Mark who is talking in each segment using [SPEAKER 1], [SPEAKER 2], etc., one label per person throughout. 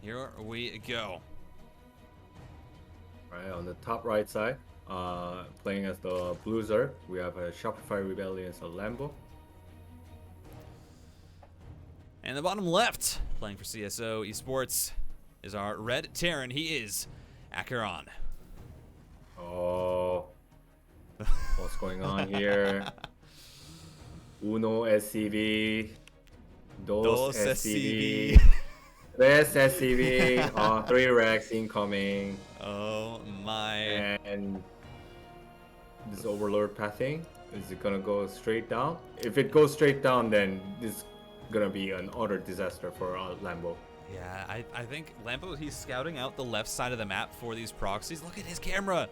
[SPEAKER 1] here we go.
[SPEAKER 2] All right, on the top right side, playing as the Blue Zerg, we have a Shopify Rebellion's a Lambo.
[SPEAKER 1] And the bottom left, playing for CSO Esports, is our Red Terran. He is AqueroN.
[SPEAKER 2] Oh, what's going on here? Uno SCV, dos SCV, tres SCV, 3 racks incoming.
[SPEAKER 1] Oh my.
[SPEAKER 2] And this Overlord pathing, is it gonna go straight down? If it goes straight down, then this is gonna be an utter disaster for Lambo.
[SPEAKER 1] Yeah, I think Lambo, he's scouting out the left side of the map for these proxies. Look at his camera.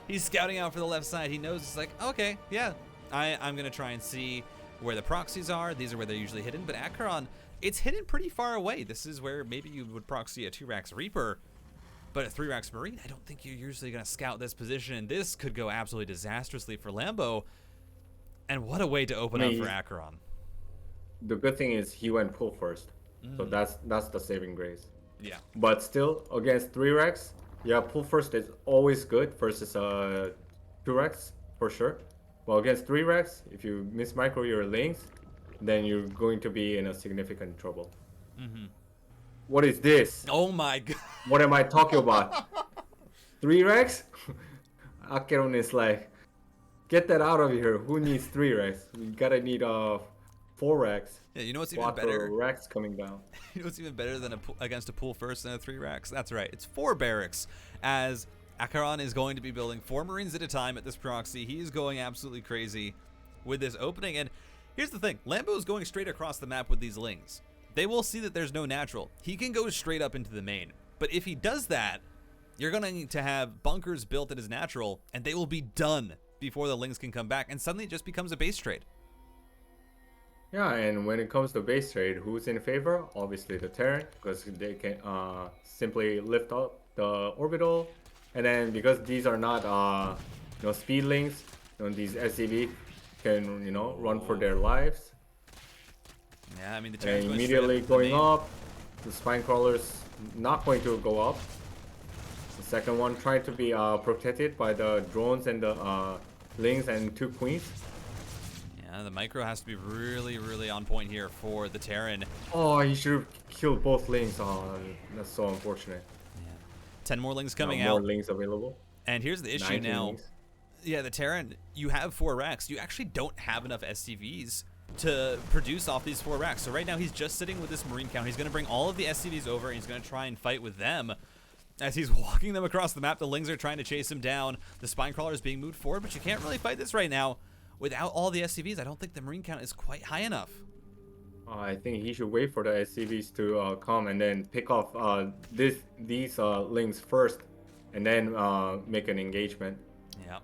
[SPEAKER 1] He's scouting out for the left side. He knows it's like, okay, yeah, I'm going to try and see where the proxies are. These are where they're usually hidden. But AqueroN, it's hidden pretty far away. This is where maybe you would proxy a 2-Rax Reaper. But a 3-Rax Marine, I don't think you're usually going to scout this position. And this could go absolutely disastrously for Lambo. And what a way to open up for AqueroN.
[SPEAKER 2] The good thing is he went pull first. So that's the saving grace.
[SPEAKER 1] Yeah.
[SPEAKER 2] But still, against 3-Rax, yeah, pull first is always good versus 2-Rax for sure. Well, against 3-Rax, if you miss micro your links, then you're going to be in a significant trouble. What is this?
[SPEAKER 1] Oh my god.
[SPEAKER 2] What am I talking about? 3-Rax? AqueroN is like, get that out of here. Who needs 3-Rax? We gotta need 4-Rax.
[SPEAKER 1] Yeah, you know what's even better?
[SPEAKER 2] Racks coming down.
[SPEAKER 1] You know what's even better than against a pool first than a 3-Rax? That's right, it's 4 barracks. As AqueroN is going to be building 4 Marines at a time at this proxy. He is going absolutely crazy with this opening. And here's the thing, Lambo is going straight across the map with these lings. They will see that there's no natural. He can go straight up into the main. But if he does that, you're going to need to have bunkers built at his natural, and they will be done before the lings can come back. And suddenly it just becomes a base trade.
[SPEAKER 2] Yeah, and when it comes to base trade, who's in favor? Obviously the Terran, because they can simply lift up the orbital, and then because these are not speed links, these SCV can run for their lives.
[SPEAKER 1] Yeah, I mean the Terran's
[SPEAKER 2] and immediately going up. The spine crawler's not going to go up. The second one trying to be protected by the drones and the lings and 2 queens.
[SPEAKER 1] The micro has to be really, really on point here for the Terran.
[SPEAKER 2] Oh, he should have killed both lings. Oh, that's so unfortunate.
[SPEAKER 1] Yeah. 10 more lings coming
[SPEAKER 2] more
[SPEAKER 1] out.
[SPEAKER 2] More lings available.
[SPEAKER 1] And here's the issue now.
[SPEAKER 2] Lings.
[SPEAKER 1] Yeah, the Terran, you have 4 racks. You actually don't have enough SCVs to produce off these 4 racks. So right now he's just sitting with this Marine count. He's going to bring all of the SCVs over and he's going to try and fight with them. As he's walking them across the map, the lings are trying to chase him down. The spine crawler is being moved forward, but you can't really fight this right now. Without all the SCVs, I don't think the Marine count is quite high enough.
[SPEAKER 2] I think he should wait for the SCVs to come and then pick off these links first, and then make an engagement.
[SPEAKER 1] Yeah.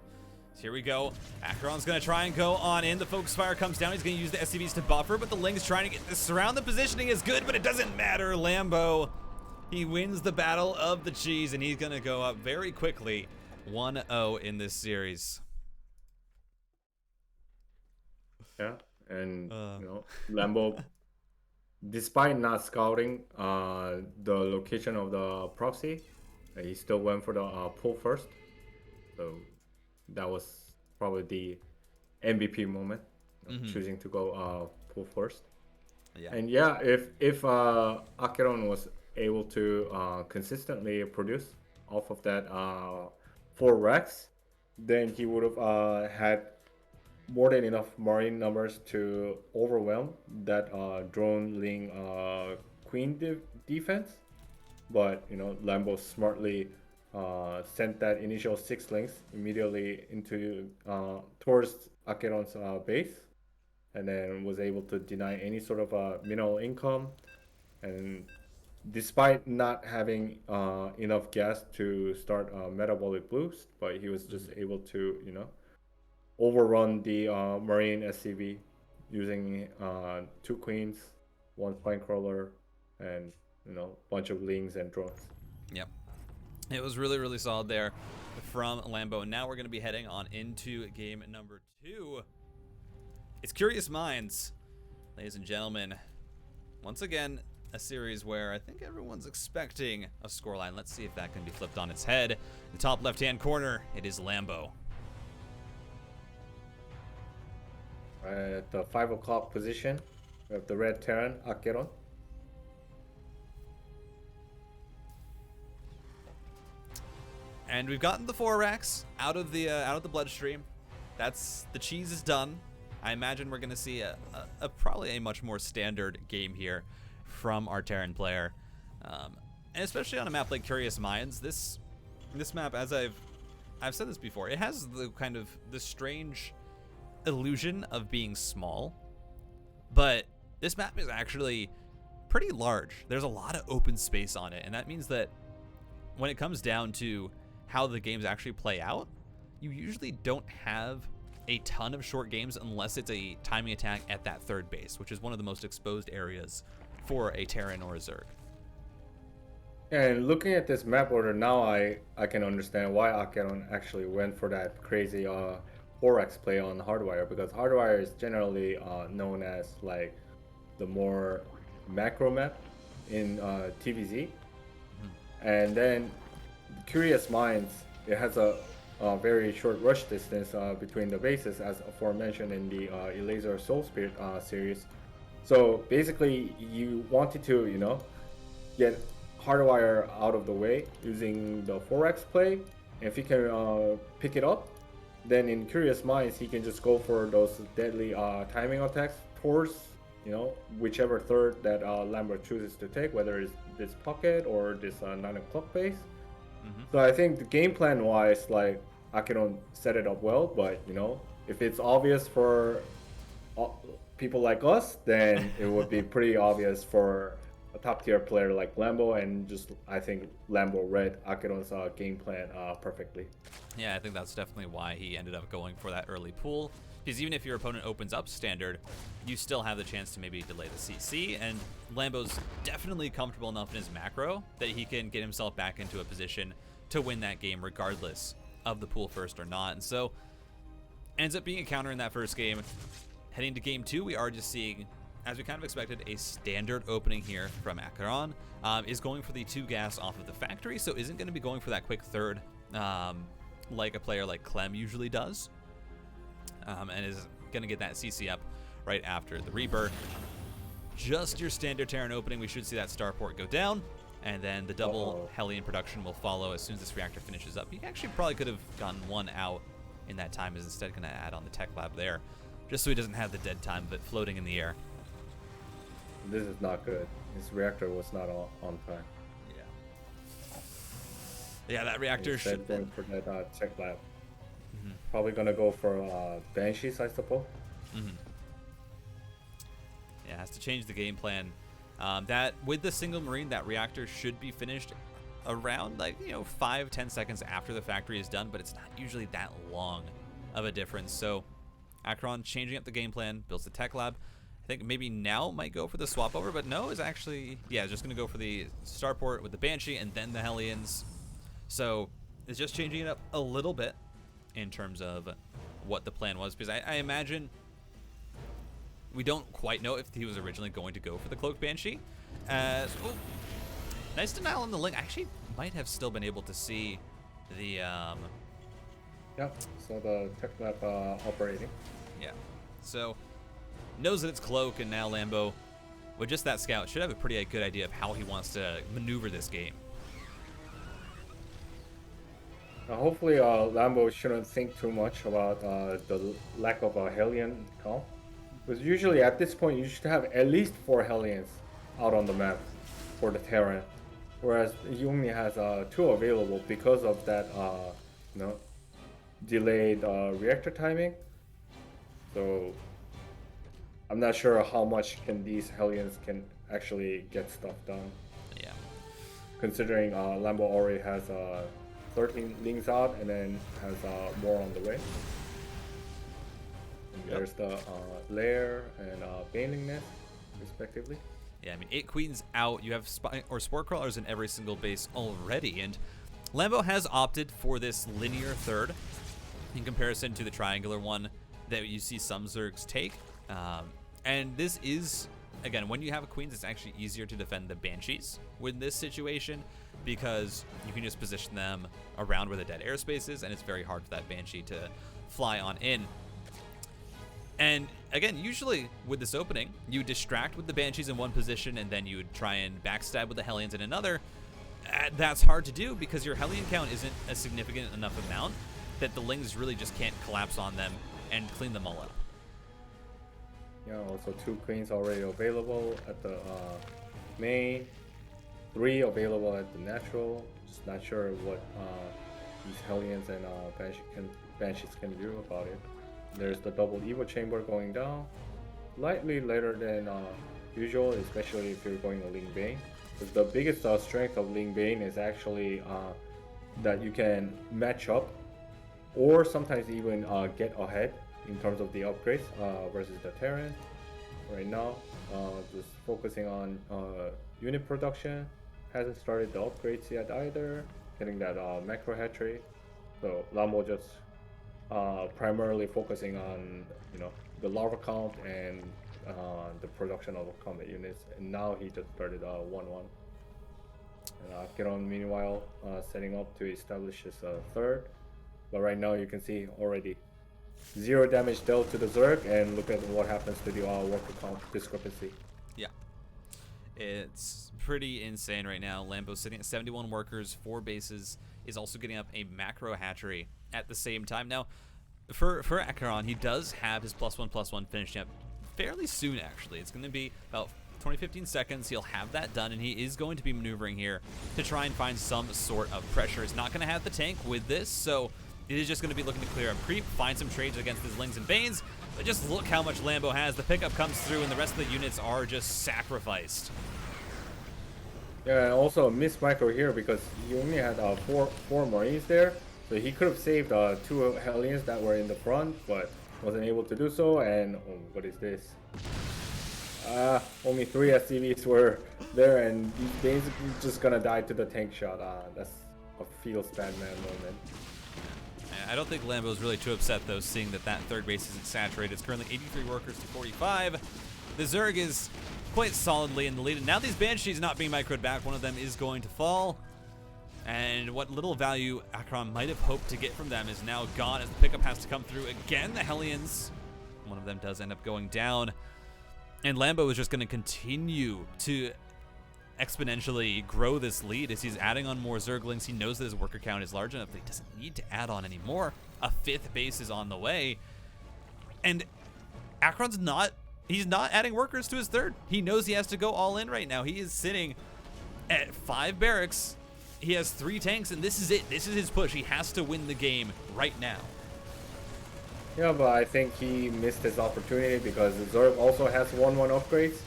[SPEAKER 1] So here we go. AqueroN's going to try and go on in. The focus fire comes down. He's going to use the SCVs to buffer, but the Ling's trying to get this surround. The positioning is good, but it doesn't matter. Lambo, he wins the battle of the cheese, and he's going to go up very quickly 1-0 in this series.
[SPEAKER 2] Yeah, and Lambo, despite not scouting the location of the proxy, he still went for the pull first. So that was probably the MVP moment, choosing to go pull first. Yeah. And yeah, if AqueroN was able to consistently produce off of that 4 racks, then he would have had more than enough Marine numbers to overwhelm that drone ling queen defense. But Lambo smartly sent that initial 6 links immediately into towards AqueroN's base, and then was able to deny any sort of mineral income. And despite not having enough gas to start a metabolic boost, but he was just able to overrun the Marine SCV using 2 queens, 1 spine crawler, and bunch of lings and drones.
[SPEAKER 1] Yep, it was really, really solid there from Lambo. And now we're going to be heading on into game number 2. It's Curious Minds, ladies and gentlemen. Once again, a series where I think everyone's expecting a scoreline. Let's see if that can be flipped on its head. In the top left-hand corner, it is Lambo.
[SPEAKER 2] At the 5 o'clock position, we have the red Terran, AqueroN.
[SPEAKER 1] And we've gotten the 4 racks out of the bloodstream. That's the cheese is done. I imagine we're going to see a probably a much more standard game here from our Terran player, and especially on a map like Curious Minds. This map, as I've said this before, it has the kind of the strange illusion of being small, but this map is actually pretty large. There's a lot of open space on it, and that means that when it comes down to how the games actually play out, you usually don't have a ton of short games unless it's a timing attack at that third base, which is one of the most exposed areas for a Terran or a Zerg.
[SPEAKER 2] And looking at this map order now, I can understand why AqueroN actually went for that crazy 4x play on Hardwire, because Hardwire is generally known as like the more macro map in TVZ. And then Curious Minds, it has a very short rush distance between the bases, as aforementioned in the Eraser Soul Spirit series. So basically, you wanted to, you know, get Hardwire out of the way using the 4x play. And if he can pick it up, then in Curious Minds, he can just go for those deadly timing attacks towards, you know, whichever third that Lambo chooses to take, whether it's this pocket or this 9 o'clock base. So I think the game plan wise, like, AqueroN set it up well, but you know, if it's obvious for people like us, then it would be pretty obvious for a top tier player like Lambo, and just I think Lambo read AqueroN's game plan perfectly.
[SPEAKER 1] Yeah, I think that's definitely why he ended up going for that early pull, because even if your opponent opens up standard, you still have the chance to maybe delay the CC, and Lambo's definitely comfortable enough in his macro that he can get himself back into a position to win that game regardless of the pool first or not. And so ends up being a counter in that first game. Heading to game 2, we are just seeing, as we kind of expected, a standard opening here from AqueroN. Is going for the 2 gas off of the factory, so isn't going to be going for that quick third like a player like Clem usually does, and is going to get that CC up right after the rebirth. Just your standard Terran opening. We should see that starport go down, and then the double Hellion production will follow as soon as this reactor finishes up. He actually probably could have gotten 1 out in that time, is instead going to add on the tech lab there, just so he doesn't have the dead time of it floating in the air.
[SPEAKER 2] This is not good. His reactor was not on time.
[SPEAKER 1] Yeah, that reactor should
[SPEAKER 2] going for that tech lab. Probably gonna go for Banshees, I suppose.
[SPEAKER 1] Yeah, has to change the game plan. That with the single Marine, that reactor should be finished around, like, you know, 5-10 seconds after the factory is done, but it's not usually that long of a difference. So AqueroN changing up the game plan, builds the tech lab. I think maybe now might go for the swap over, but no, is actually, yeah, just gonna go for the starport with the Banshee and then the Hellions. So it's just changing it up a little bit in terms of what the plan was, because I imagine we don't quite know if he was originally going to go for the Cloaked Banshee. Nice denial on the link. I actually might have still been able to see the
[SPEAKER 2] Yep, so the tech lab operating.
[SPEAKER 1] Yeah, so knows that it's Cloak, and now Lambo, with just that scout, should have a pretty good idea of how he wants to maneuver this game.
[SPEAKER 2] Hopefully Lambo shouldn't think too much about the lack of a Hellion count, because usually at this point you should have at least 4 Hellions out on the map for the Terran, whereas he only has 2 available because of that you know, delayed reactor timing. So I'm not sure how much can these Hellions can actually get stuff done.
[SPEAKER 1] Yeah,
[SPEAKER 2] considering Lambo already has 13 links out and then has more on the way. And there's the Lair and Baneling Nest, respectively.
[SPEAKER 1] Yeah, I mean, 8 Queens out. You have Spore Crawlers in every single base already, and Lambo has opted for this linear third in comparison to the triangular one that you see some Zergs take. And this is again, when you have a Queens, it's actually easier to defend the Banshees with this situation because you can just position them around where the dead airspace is, and it's very hard for that Banshee to fly on in. And again, usually with this opening, you distract with the Banshees in one position, and then you would try and backstab with the Hellions in another. That's hard to do because your Hellion count isn't a significant enough amount that the Lings really just can't collapse on them and clean them all up.
[SPEAKER 2] Yeah, also 2 Queens already available at the main, 3 available at the natural. Just not sure what these Hellions and Banshees can do about it. There's the double Evo chamber going down, slightly later than usual, especially if you're going to Ling Bane. Because the biggest strength of Ling Bane is actually that you can match up or sometimes even get ahead in terms of the upgrades versus the Terran. Right now, just focusing on unit production. Hasn't started the upgrades yet either. Getting that macro hatchery. So Lambo just primarily focusing on the larva count and the production of combat units. And now he just started 1-1. And AqueroN meanwhile setting up to establish his third. But right now you can see already 0 damage dealt to the Zerg, and look at what happens to the worker count discrepancy.
[SPEAKER 1] Yeah. It's pretty insane right now. Lambo's sitting at 71 workers, 4 bases, is also getting up a macro hatchery at the same time. Now, for AqueroN, he does have his +1/+1 finishing up fairly soon, actually. It's going to be about 20-15 seconds. He'll have that done, and he is going to be maneuvering here to try and find some sort of pressure. He's not going to have the tank with this, so it is just going to be looking to clear up creep, find some trades against his Lings and Banes, but just look how much Lambo has. The pickup comes through, and the rest of the units are just sacrificed.
[SPEAKER 2] Yeah, and also a missed micro here because he only had four Marines there, so he could have saved 2 Hellions that were in the front, but wasn't able to do so. And what is this? Only 3 SCVs were there, and he's basically just gonna die to the tank shot. That's a feels bad man moment.
[SPEAKER 1] I don't think Lambo is really too upset, though, seeing that that third base isn't saturated. It's currently 83 workers to 45. The Zerg is quite solidly in the lead, and now these Banshees not being microed back, one of them is going to fall. And what little value AqueroN might have hoped to get from them is now gone as the pickup has to come through again. The Hellions, one of them does end up going down. And Lambo is just going to continue to exponentially grow this lead as he's adding on more Zerglings. He knows that his worker count is large enough that he doesn't need to add on anymore. A 5th base is on the way. And AqueroN's he's not adding workers to his 3rd. He knows he has to go all in right now. He is sitting at 5 barracks. He has 3 tanks, and this is it. This is his push. He has to win the game right now.
[SPEAKER 2] Yeah, but I think he missed his opportunity because the Zerg also has 1-1 upgrades.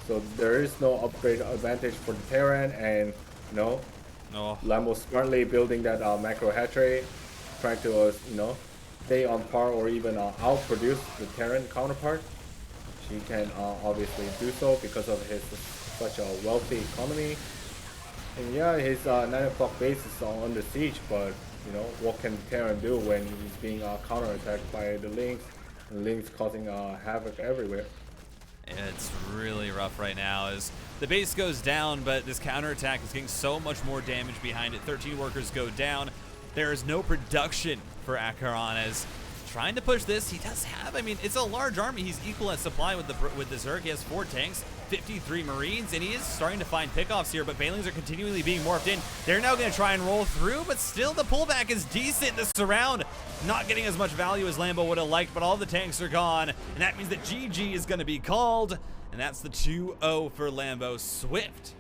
[SPEAKER 2] So there is no upgrade advantage for the Terran, and Lambo smartly building that macro hatchery, trying to stay on par or even outproduce the Terran counterpart. She can obviously do so because of his such a wealthy economy. And yeah, his 9 o'clock base is under siege, but what can Terran do when he's being counterattacked by the Lings, and Lings causing havoc everywhere?
[SPEAKER 1] It's really rough right now as the base goes down, but this counterattack is getting so much more damage behind it. 13 workers go down. There is no production for AqueroN as trying to push this. He does have, it's a large army. He's equal at supply with the Zerg. He has 4 tanks, 53 Marines, and he is starting to find pickoffs here, but Banelings are continually being morphed in. They're now going to try and roll through, but still the pullback is decent. The surround not getting as much value as Lambo would have liked, but all the tanks are gone, and that means that GG is going to be called, and that's the 2-0 for Lambo. Swift